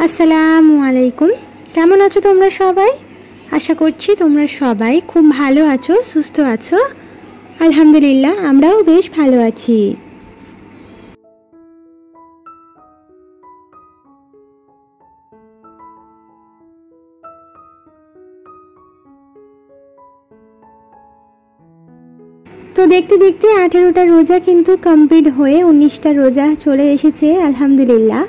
আসসালামু আলাইকুম। কেমন আছো তোমরা সবাই? আশা করছি তোমরা সবাই খুব ভালো আছো, সুস্থ আছো। আলহামদুলিল্লাহ, আমরাও বেশ ভালো আছি। তো দেখতে দেখতে 18টা রোজা কিন্তু কমপ্লিট হয়ে 19টা রোজা চলে এসেছে, আলহামদুলিল্লাহ।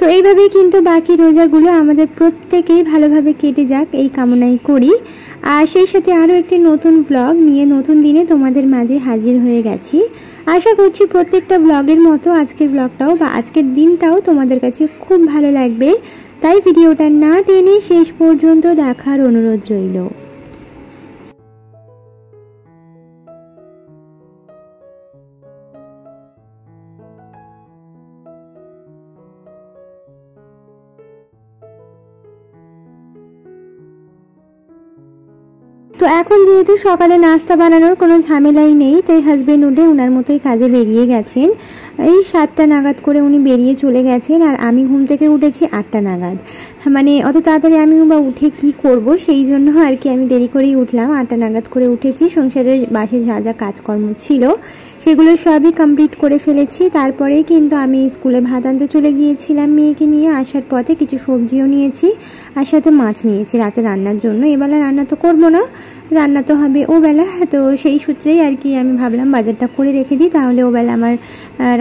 তো এইভাবেই কিন্তু বাকি রোজাগুলো আমাদের প্রত্যেকেই ভালোভাবে কেটে যাক, এই কামনাই করি। আর সেই সাথে আরও একটি নতুন ব্লগ নিয়ে নতুন দিনে তোমাদের মাঝে হাজির হয়ে গেছি। আশা করছি প্রত্যেকটা ব্লগের মতো আজকের ব্লগটাও বা আজকের দিনটাও তোমাদের কাছে খুব ভালো লাগবে। তাই ভিডিওটা না টেনে শেষ পর্যন্ত দেখার অনুরোধ রইল। তো এখন যেহেতু সকালে নাস্তা বানানোর কোনো ঝামেলাই নেই, তাই হাজবেন্ড উঠে ওনার মতোই কাজে বেরিয়ে গেছেন। এই 7টা নাগাদ করে উনি বেরিয়ে চলে গেছেন, আর আমি ঘুম থেকে উঠেছি 8টা নাগাদ। মানে অত তাড়াতাড়ি আমি বা উঠে কি করব, সেই জন্য আর কি আমি দেরি করেই উঠলাম। 8টা নাগাদ করে উঠেছি। সংসারের বাসে যা যা কাজকর্ম ছিল সেগুলো সবই কমপ্লিট করে ফেলেছি। তারপরেই কিন্তু আমি স্কুলে ভাত আনতে চলে গিয়েছিলাম মেয়েকে নিয়ে। আসার পথে কিছু সবজিও নিয়েছি, আর সাথে মাছ নিয়েছি রাতে রান্নার জন্য। এবেলা রান্না তো করবো না, রান্না তো হবে ওবেলা। তো সেই সূত্রেই আর কি আমি ভাবলাম বাজারটা করে রেখে দিই, তাহলে ওবেলা আমার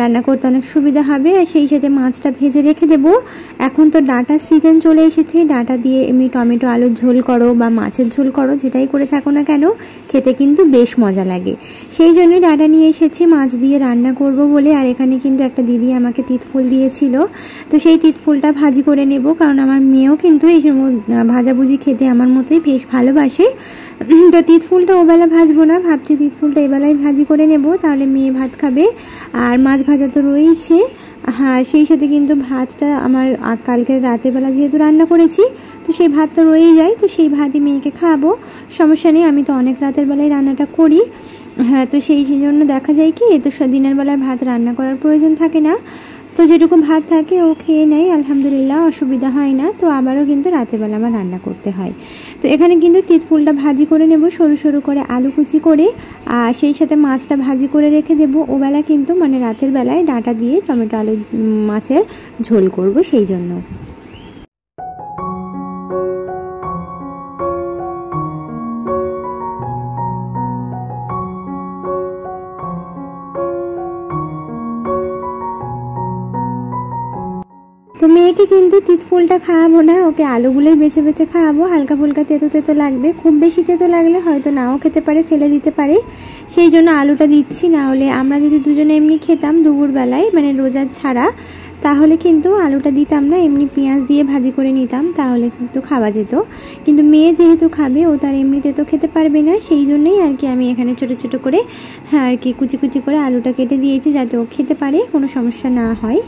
রান্না করতে অনেক সুবিধা হবে। আর সেই সাথে মাছটা ভেজে রেখে দেবো। এখন তো ডাঁটার সিজন চলে এসেছে, ডাঁটা দিয়ে এমনি টমেটো আলুর ঝোল করো বা মাছের ঝোল করো, যেটাই করে থাকো না কেন, খেতে কিন্তু বেশ মজা লাগে। সেই জন্যই ডাঁটা নিয়ে এসেছি মাছ দিয়ে রান্না করব বলে। আর এখানে কিন্তু একটা দিদি আমাকে তিতফুল দিয়েছিল, তো সেই তিতফুলটা ভাজি করে নেব, কারণ আমার মেয়েও কিন্তু এই ভাজাভুজি খেতে আমার মতোই বেশ ভালোবাসে। তো তিতফুলটা ওবেলা ভাজবো না, ভাবছি তিতফুলটা এবেলায় ভাজি করে নেব, তাহলে মেয়ে ভাত খাবে। আর মাছ ভাজা তো রয়েছে। হ্যাঁ, সেই সাথে কিন্তু ভাতটা আমার কালকের রাতের বেলা যেহেতু রান্না করেছি, তো সেই ভাত তো রয়েই যায়, তো সেই ভাতই মেয়েকে খাওয়াবো। সমস্যা নেই, আমি তো অনেক রাতের বেলায় রান্নাটা করি। হ্যাঁ, তো সেই জন্য দেখা যায় কি, তো দিনের বেলায় ভাত রান্না করার প্রয়োজন থাকে না। তো যেটুকু ভাত থাকে ও খেয়ে নেয়, আলহামদুলিল্লাহ, অসুবিধা হয় না। তো আবারও কিন্তু রাতেরবেলা আমার রান্না করতে হয়। তো এখানে কিন্তু তিতফুলটা ভাজি করে নেব সরু সরু করে, আলু কুচি করে, আর সেই সাথে মাছটা ভাজি করে রেখে দেবো। ওবেলা কিন্তু মানে রাতের বেলায় ডাঁটা দিয়ে টমেটো আলু মাছের ঝোল করব, সেই জন্য। তো মেয়েকে কিন্তু তিতফুলটা খাওয়াবো না, ওকে আলুগুলোই বেছে বেছে খাওয়াবো। হালকা ফুলকা তেতো তেতো লাগবে, খুব বেশি তেতো লাগলে হয়তো নাও খেতে পারে, ফেলে দিতে পারে। সেই জন্য আলুটা দিচ্ছি। না হলে আমরা যদি দুজনে এমনি খেতাম দুপুরবেলায়, মানে রোজার ছাড়া, তাহলে কিন্তু আলুটা দিতাম না, এমনি পেঁয়াজ দিয়ে ভাজি করে নিতাম, তাহলে কিন্তু খাওয়া যেত। কিন্তু মেয়ে যেহেতু খাবে, ও তার এমনিতে তো খেতে পারবে না, সেই জন্যই আর কি আমি এখানে ছোটো ছোটো করে আর কি কুচি কুচি করে আলুটা কেটে দিয়েছি, যাতে ও খেতে পারে, কোনো সমস্যা না হয়।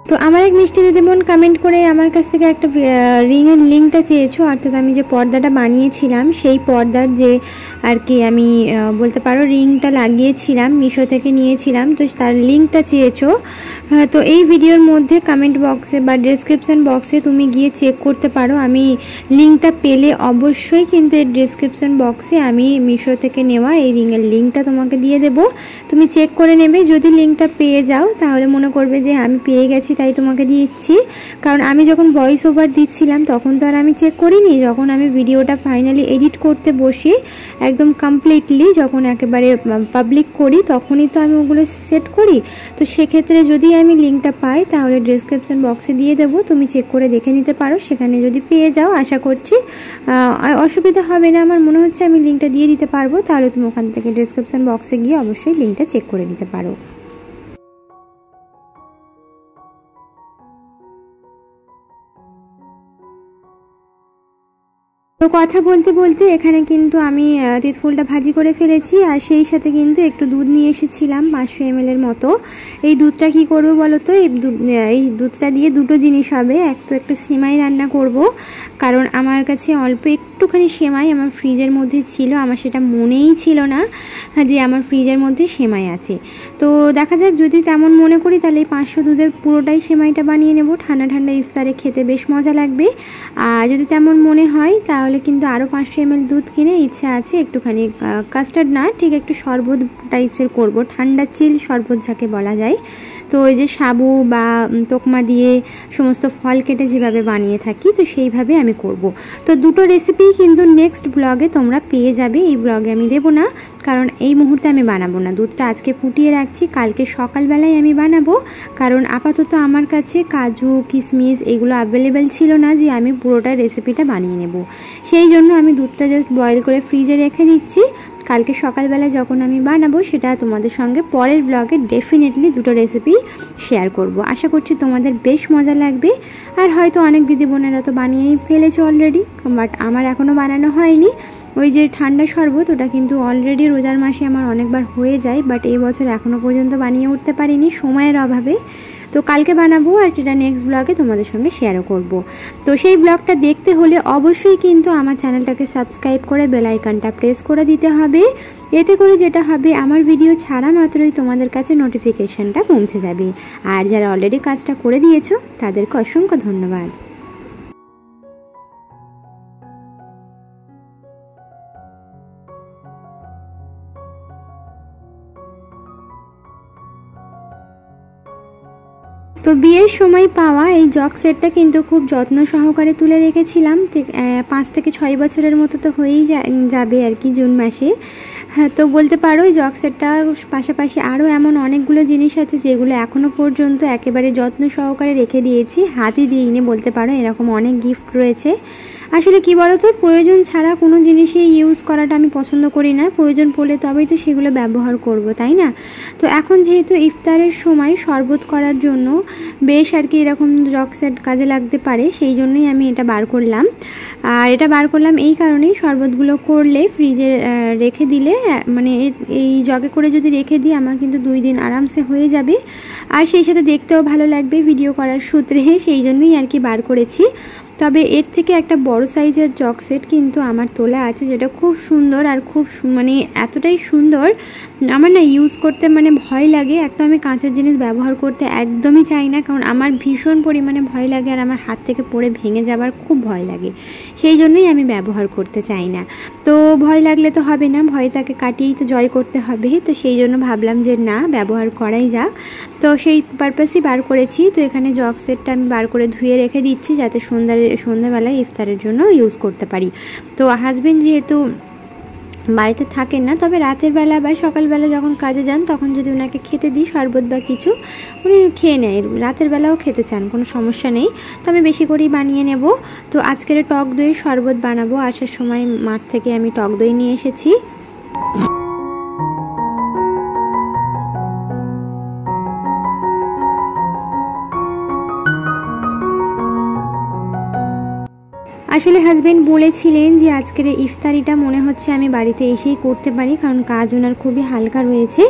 তো আমার এক মিষ্টি দিদি বোন কমেন্ট করে আমার কাছ থেকে একটা রিংয়ের লিঙ্কটা চেয়েছো, অর্থাৎ আমি যে পর্দাটা বানিয়েছিলাম সেই পর্দার যে আর কি আমি বলতে পারো রিংটা লাগিয়েছিলাম, মিশো থেকে নিয়েছিলাম, তো তার লিঙ্কটা চেয়েছো। তো এই ভিডিওর মধ্যে কমেন্ট বক্সে বা ডেসক্রিপশন বক্সে তুমি গিয়ে চেক করতে পারো। আমি লিঙ্কটা পেলে অবশ্যই কিন্তু এর ডেসক্রিপশন বক্সে আমি মিশো থেকে নেওয়া এই রিংয়ের লিঙ্কটা তোমাকে দিয়ে দেবো। তুমি চেক করে নেবে। যদি লিঙ্কটা পেয়ে যাও তাহলে মনে করবে যে আমি পেয়ে গেছি, তাই তোমাকে দিচ্ছি। কারণ আমি যখন ভয়েস ওভার দিচ্ছিলাম তখন তো আর আমি চেক করিনি, যখন আমি ভিডিওটা ফাইনালি এডিট করতে বসি একদম কমপ্লিটলি, যখন একেবারে পাবলিক করি, তখনই তো আমি ওগুলো সেট করি। তো সেক্ষেত্রে যদি আমি লিঙ্কটা পাই তাহলে ডেসক্রিপশন বক্সে দিয়ে দেবো, তুমি চেক করে দেখে নিতে পারো। সেখানে যদি পেয়ে যাও আশা করছি অসুবিধা হবে না, আমার মনে হচ্ছে আমি লিঙ্কটা দিয়ে দিতে পারবো। তাহলে তুমি ওখান থেকে ডেসক্রিপশন বক্সে গিয়ে অবশ্যই লিঙ্কটা চেক করে নিতে পারো। তো কথা বলতে বলতে এখানে কিন্তু আমি তিতফুলটা ভাজি করে ফেলেছি, আর সেই সাথে কিন্তু একটু দুধ নিয়ে এসেছিলাম 500 ml মতো। এই দুধটা কি করব বলো তো, এই দুধটা দিয়ে দুটো জিনিস হবে। এক তো একটু সেমাই রান্না করব, কারণ আমার কাছে অল্প একটুখানি সেমাই আমার ফ্রিজের মধ্যে ছিল, আমার সেটা মনেই ছিল না যে আমার ফ্রিজের মধ্যে সেমাই আছে। তো দেখা যাক, যদি তেমন মনে করি তাহলে এই 500 দুধের পুরোটাই সেমাইটা বানিয়ে নেব। ঠান্ডা ঠান্ডা ইফতারে খেতে বেশ মজা লাগবে। আর যদি তেমন মনে হয় তাহলে কিন্তু আরও 500 ml দুধ কিনে ইচ্ছা আছে একটুখানি কাস্টার্ড না, ঠিক একটু শরবত টাইপসের করব, ঠান্ডা চিল শরবত যাকে বলা যায়। তো ওই যে সাবু বা তোকমা দিয়ে সমস্ত ফল কেটে যেভাবে বানিয়ে থাকি, তো সেইভাবে আমি করব। তো দুটো রেসিপি কিন্তু নেক্সট ব্লগে তোমরা পেয়ে যাবে, এই ব্লগে আমি দেবো না, কারণ এই মুহূর্তে আমি বানাবো না। দুধটা আজকে ফুটিয়ে রাখছি, কালকে সকালবেলায় আমি বানাবো। কারণ আপাতত আমার কাছে কাজু কিশমিশ এগুলো অ্যাভেলেবেল ছিল না যে আমি পুরোটা রেসিপিটা বানিয়ে নেব। সেই জন্য আমি দুধটা জাস্ট বয়েল করে ফ্রিজে রেখে দিচ্ছি। কালকে সকালবেলা যখন আমি বানাবো সেটা তোমাদের সঙ্গে পরের ব্লগে ডেফিনেটলি দুটো রেসিপি শেয়ার করব। আশা করছি তোমাদের বেশ মজা লাগবে। আর হয়তো অনেক দিদি বোনেরা তো বানিয়েই ফেলেছে অলরেডি, বাট আমার এখনও বানানো হয়নি। ওই যে ঠান্ডা শরবত, ওটা কিন্তু অলরেডি রোজার মাসে আমার অনেকবার হয়ে যায়, বাট এই বছর এখনও পর্যন্ত বানিয়ে উঠতে পারিনি সময়ের অভাবে। তো কালকে বানাবো, আর সেটা নেক্সট ব্লগে তোমাদের সঙ্গে শেয়ারও করব। তো সেই ব্লগটা দেখতে হলে অবশ্যই কিন্তু আমার চ্যানেলটাকে সাবস্ক্রাইব করে বেল আইকনটা প্রেস করে দিতে হবে। এতে করে যেটা হবে, আমার ভিডিও ছাড়া মাত্রই তোমাদের কাছে নোটিফিকেশনটা পৌঁছে যাবে। আর যারা অলরেডি কাজটা করে দিয়েছো তাদেরকে অসংখ্য ধন্যবাদ। তো বিয়ের সময় পাওয়া এই জগ সেটটা কিন্তু খুব যত্ন সহকারে তুলে রেখেছিলাম। 5 থেকে 6 বছরের মতো তো হয়েই যাবে আর কি জুন মাসে। হ্যাঁ, তো বলতে পারো এই জগ সেটটা পাশাপাশি আরও এমন অনেকগুলো জিনিস আছে যেগুলো এখনও পর্যন্ত একেবারে যত্ন সহকারে রেখে দিয়েছি, হাতই দিইনি বলতে পারো। এরকম অনেক গিফট রয়েছে। আসলে কি বলো তো, প্রয়োজন ছাড়া কোনো জিনিসই ইউজ করাটা আমি পছন্দ করি না। প্রয়োজন পড়লে তবেই তো সেগুলো ব্যবহার করব, তাই না? তো এখন যেহেতু ইফতারের সময় শরবত করার জন্য বেশ আর কি এরকম জগ সেট কাজে লাগতে পারে, সেই জন্যই আমি এটা বার করলাম। আর এটা বার করলাম এই কারণেই, শরবতগুলো করলে ফ্রিজে রেখে দিলে, মানে এই জগে করে যদি রেখে দিই আমার কিন্তু 2 দিন আরামসে হয়ে যাবে। আর সেই সাথে দেখতেও ভালো লাগবে ভিডিও করার সূত্রে, সেই জন্যই আর কি বার করেছি। তবে এর থেকে একটা বড় সাইজের জগ সেট কিন্তু আমার তোলা আছে, যেটা খুব সুন্দর আর খুব মানে এতটাই সুন্দর আমার না ইউজ করতে মানে ভয় লাগে। একটা আমি কাঁচের জিনিস ব্যবহার করতে একদমই চাই না, কারণ আমার ভীষণ পরিমাণে ভয় লাগে আর আমার হাত থেকে পড়ে ভেঙে যাবার খুব ভয় লাগে। সেই জন্যই আমি ব্যবহার করতে চাই না। তো ভয় লাগলে তো হবে না, ভয়টাকে কাটিয়েই তো জয় করতে হবে। তো সেই জন্য ভাবলাম যে না, ব্যবহার করাই যাক। তো সেই পারপাসই বার করেছি। তো এখানে জগ সেটটা আমি বার করে ধুয়ে রেখে দিচ্ছি, যাতে সন্ধ্যাবেলায় ইফতারের জন্য ইউজ করতে পারি। তো হাজবেন্ড যেহেতু বাড়িতে থাকেন না, তবে রাতের বেলা বা সকালবেলা যখন কাজে যান তখন যদি ওনাকে খেতে দিই শরবত বা কিছু, উনি খেয়ে নেয়। রাতের বেলাও খেতে চান, কোনো সমস্যা নেই। তো আমি বেশি করেই বানিয়ে নেব। তো আজকের টক দইয়ের শরবত বানাবো। আসার সময় মাঠ থেকে আমি টক দই নিয়ে এসেছি। আসলে হাজবেন্ড বলেছিলেন যে আজকের ইফতারিটা মনে হচ্ছে আমি বাড়িতে এসেই করতে পারি, কারণ কাজ ওনার খুবই হালকা রয়েছে।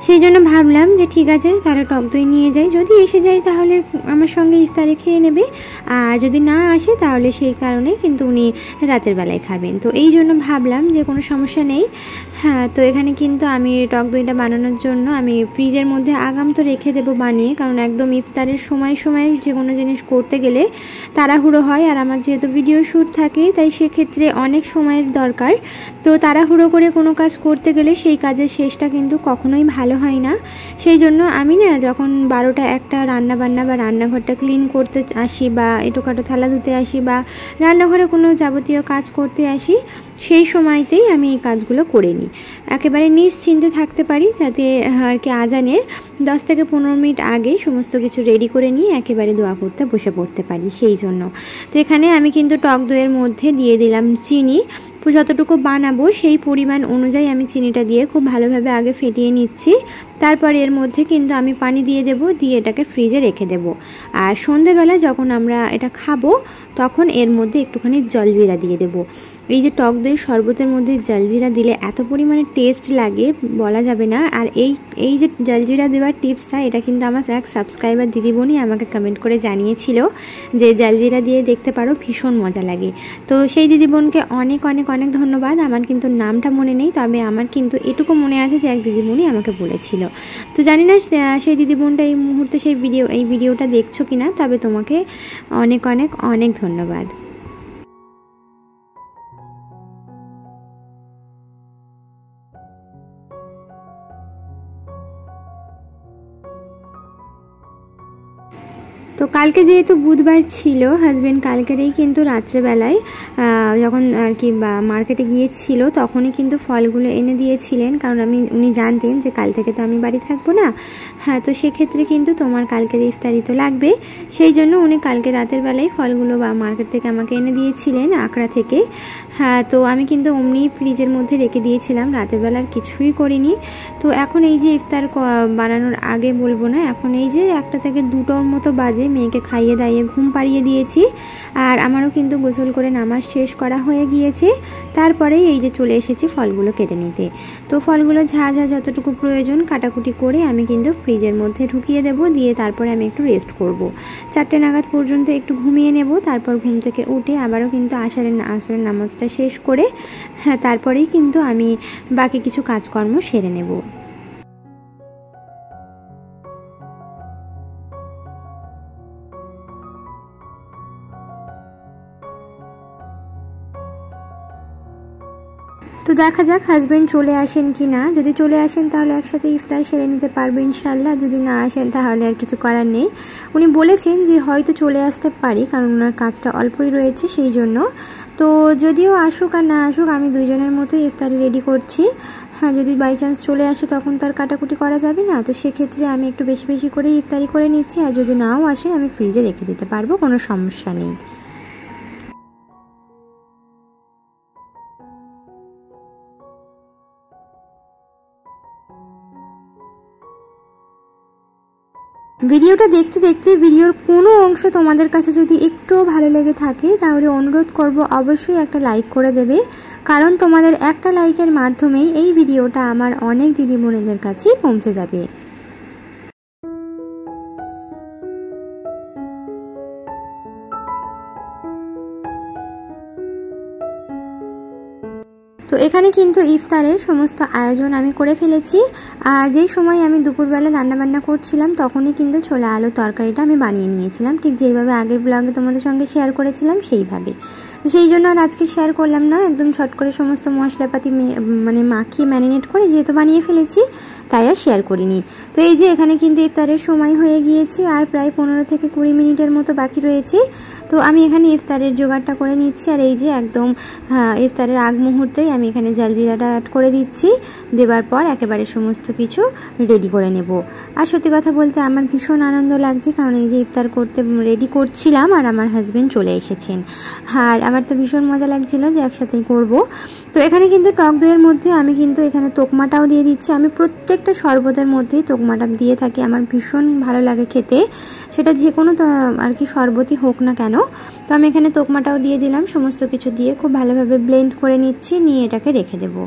সেই জন্য ভাবলাম যে ঠিক আছে, তাহলে টক দই নিয়ে যাই। যদি এসে যায় তাহলে আমার সঙ্গে ইফতারে খেয়ে নেবে, আর যদি না আসে তাহলে সেই কারণে কিন্তু উনি রাতের বেলায় খাবেন। তো এই জন্য ভাবলাম যে কোনো সমস্যা নেই। হ্যাঁ, তো এখানে কিন্তু আমি টক দইটা বানানোর জন্য আমি ফ্রিজের মধ্যে আগাম তো রেখে দেবো বানিয়ে, কারণ একদম ইফতারের সময় যে কোনো জিনিস করতে গেলে তাড়াহুড়ো হয়। আর আমার যেহেতু ভিডিও শ্যুট থাকে, তাই সেক্ষেত্রে অনেক সময়ের দরকার। তো তাড়াহুড়ো করে কোনো কাজ করতে গেলে সেই কাজের শেষটা কিন্তু কখনোই ভালো হয় না। সেই জন্য আমি না যখন 12টা 1টা রান্নাবান্না বা রান্নাঘরটা ক্লিন করতে আসি, বা এঁটোকাটো থালা ধুতে আসি, বা রান্নাঘরে কোনো যাবতীয় কাজ করতে আসি, সেই সময়তেই আমি এই কাজগুলো করে নিই। একেবারে নিশ্চিন্তে থাকতে পারি, যাতে আর কি আজানের 10 থেকে 15 মিনিট আগে সমস্ত কিছু রেডি করে নিয়ে একেবারে দোয়া করতে বসে পড়তে পারি। সেই জন্য তো এখানে আমি কিন্তু টক দইয়ের মধ্যে দিয়ে দিলাম চিনি। যতটুকু বানাবো সেই পরিমাণ অনুযায়ী আমি চিনিটা দিয়ে খুব ভালোভাবে আগে ফেটিয়ে নিচ্ছি। তারপর এর মধ্যে কিন্তু আমি পানি দিয়ে দেব, দিয়ে এটাকে ফ্রিজে রেখে দেব। আর সন্ধেবেলা যখন আমরা এটা খাবো তখন এর মধ্যে একটুখানি জলজিরা দিয়ে দেবো। এই যে টক দই শরবতের মধ্যে জলজিরা দিলে এত পরিমাণে টেস্ট লাগে বলা যাবে না। আর এই যে জলজিরা দেওয়ার টিপসটা, এটা কিন্তু আমার এক সাবস্ক্রাইবার দিদিমণি আমাকে কমেন্ট করে জানিয়েছিল যে জলজিরা দিয়ে দেখতে পারো, ভীষণ মজা লাগে। তো সেই দিদিবোনকে অনেক অনেক অনেক ধন্যবাদ। আমার কিন্তু নামটা মনে নেই, তবে আমার কিন্তু এটুকু মনে আছে যে এক দিদিমণি আমাকে বলেছিল। তো জানি না সেই দিদিবোনটা এই মুহূর্তে এই ভিডিওটা দেখছো কিনা, তবে তোমাকে অনেক অনেক অনেক ধন্যবাদ। তো কালকে যেহেতু বুধবার ছিল, হাজবেন্ড কালকেরই কিন্তু রাত্রেবেলায় যখন আর কি মার্কেটে গিয়েছিল তখনই কিন্তু ফলগুলো এনে দিয়েছিলেন, কারণ উনি জানতেন যে কাল থেকে তো আমি বাড়ি থাকবো না। হ্যাঁ, তো সেক্ষেত্রে কিন্তু তোমার কালকের ইফতারি তো লাগবে, সেই জন্য উনি কালকে রাতের বেলায় ফলগুলো মার্কেট থেকে আমাকে এনে দিয়েছিলেন, আকড়া থেকে। হ্যাঁ, তো আমি কিন্তু অমনি ফ্রিজের মধ্যে রেখে দিয়েছিলাম, রাতের বেলার কিছুই করিনি। তো এখন এই যে ইফতার বানানোর আগে বলবো না, এখন এই যে 1টা থেকে 2টোর মতো বাজে, মেয়েকে খাইয়ে দাইয়ে ঘুম পাড়িয়ে দিয়েছি। আর আমারও কিন্তু গোসল করে নামাজ শেষ করা হয়ে গিয়েছে। তারপরেই এই যে চলে এসেছি ফলগুলো কেটে নিতে। তো ফলগুলো যতটুকু প্রয়োজন কাটাকুটি করে আমি কিন্তু ফ্রিজের মধ্যে ঢুকিয়ে দেব, দিয়ে তারপরে আমি একটু রেস্ট করব। 4টে নাগাদ পর্যন্ত একটু ঘুমিয়ে নেব, তারপর ঘুম থেকে উঠে আবারও কিন্তু আসরের নামাজটা শেষ করে হ্যাঁ তারপরেই কিন্তু আমি বাকি কিছু কাজকর্ম সেরে নেব। তো দেখা যাক হাজবেন্ড চলে আসেন কি না। যদি চলে আসেন তাহলে একসাথে ইফতার সেরে নিতে পারবো ইনশাল্লাহ, যদি না আসেন তাহলে আর কিছু করার নেই। উনি বলেছেন যে হয়তো চলে আসতে পারি, কারণ ওনার কাজটা অল্পই রয়েছে সেই জন্য। তো যদিও আসুক আর না আসুক, আমি দুইজনের মতোই ইফতারি রেডি করছি। হ্যাঁ, যদি বাই চান্স চলে আসে তখন তো আর কাটাকুটি করা যাবে না, তো সেক্ষেত্রে আমি একটু বেশি বেশি করে ইফতারি করে নিচ্ছি। আর যদি নাও আসে আমি ফ্রিজে রেখে দিতে পারবো, কোনো সমস্যা নেই। ভিডিওটা দেখতে দেখতে ভিডিওর কোনো অংশ তোমাদের কাছে যদি একটুও ভালো লেগে থাকে তাহলে অনুরোধ করব অবশ্যই একটা লাইক করে দেবে, কারণ তোমাদের একটা লাইকের মাধ্যমেই এই ভিডিওটা আমার অনেক দিদিমণিদের কাছে পৌঁছে যাবে। তো এখানে কিন্তু ইফতারের সমস্ত আয়োজন আমি করে ফেলেছি। আর যেই সময় আমি দুপুরবেলা রান্নাবান্না করছিলাম তখনই কিন্তু ছোলা আলু তরকারিটা আমি বানিয়ে নিয়েছিলাম, ঠিক যেইভাবে আগের ব্লগে তোমাদের সঙ্গে শেয়ার করেছিলাম সেইভাবে। তো সেই জন্য আর আজকে শেয়ার করলাম না, একদম ছট করে সমস্ত মশলাপাতি মানে মাখিয়ে ম্যারিনেট করে যেহেতু বানিয়ে ফেলেছি তাই আর শেয়ার করিনি। তো এই যে এখানে কিন্তু ইফতারের সময় হয়ে গিয়েছে, আর প্রায় 15 থেকে 20 মিনিটের মতো বাকি রয়েছে। তো আমি এখানে ইফতারের জোগাড়টা করে নিচ্ছি। আর এই যে একদম ইফতারের আগ মুহূর্তেই আমি এখানে জালজিরাটা অ্যাড করে দিচ্ছি, দেবার পর একেবারে সমস্ত কিছু রেডি করে নেব। আর সত্যি কথা বলতে আমার ভীষণ আনন্দ লাগছে, কারণ এই যে ইফতার করতে রেডি করছিলাম আর আমার হাজবেন্ড চলে এসেছেন। আর আমার তো ভীষণ মজা লাগছিল যে একসাথেই করব। তো এখানে কিন্তু টক দইয়ের মধ্যে আমি কিন্তু এখানে তোকমাটাও দিয়ে দিচ্ছি। আমি প্রত্যেকটা শরবতের মধ্যেই তোকমাটা দিয়ে থাকি, আমার ভীষণ ভালো লাগে খেতে, সেটা যে কোনো আর কি শরবতই হোক না কেন। তো আমি এখানে তোকমাটাও দিয়ে দিলাম, সমস্ত কিছু দিয়ে খুব ভালোভাবে ব্লেন্ড করে নিচ্ছি, নিয়ে এটাকে রেখে দেবো।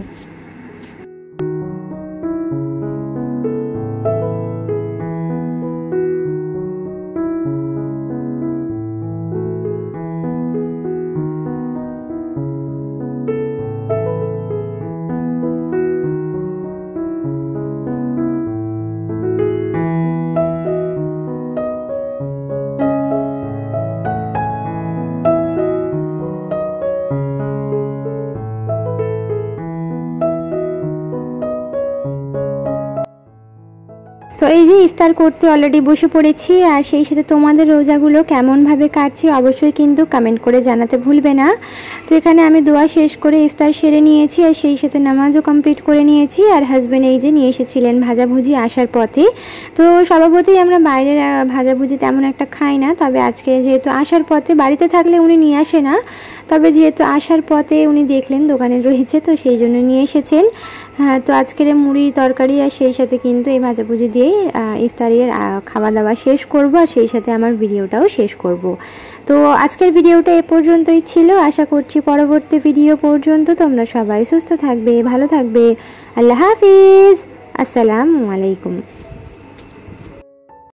তো এই যে ইফতার করতে অলরেডি বসে পড়েছি, আর সেই সাথে তোমাদের রোজাগুলো কেমনভাবে কাটছি অবশ্যই কিন্তু কমেন্ট করে জানাতে ভুলবে না। তো এখানে আমি দোয়া শেষ করে ইফতার সেরে নিয়েছি, আর সেই সাথে নামাজও কমপ্লিট করে নিয়েছি। আর হাজব্যান্ড এই যে নিয়ে এসেছিলেন ভাজাভুজি আসার পথে। তো স্বভাবতই আমরা বাইরের ভাজাভুজি তেমন একটা খাই না, তবে আজকে যেহেতু আসার পথে, বাড়িতে থাকলে উনি নিয়ে আসে না, তবে যেহেতু আসার পথে উনি দেখলেন দোকানে রয়েছে তো সেই জন্য নিয়ে এসেছেন। হ্যাঁ, তো আজকের মুড়ি তরকারি আর সেই সাথে কিন্তু এই ভাজাভুজি দিয়েই ইফতারের খাওয়া দাওয়া শেষ করব, আর সেই সাথে আমার ভিডিওটাও শেষ করব। তো আজকের ভিডিওটা এ পর্যন্তই ছিল। আশা করছি পরবর্তী ভিডিও পর্যন্ত তোমরা সবাই সুস্থ থাকবে, ভালো থাকবে। আল্লাহ হাফিজ, আসসালামু আলাইকুম।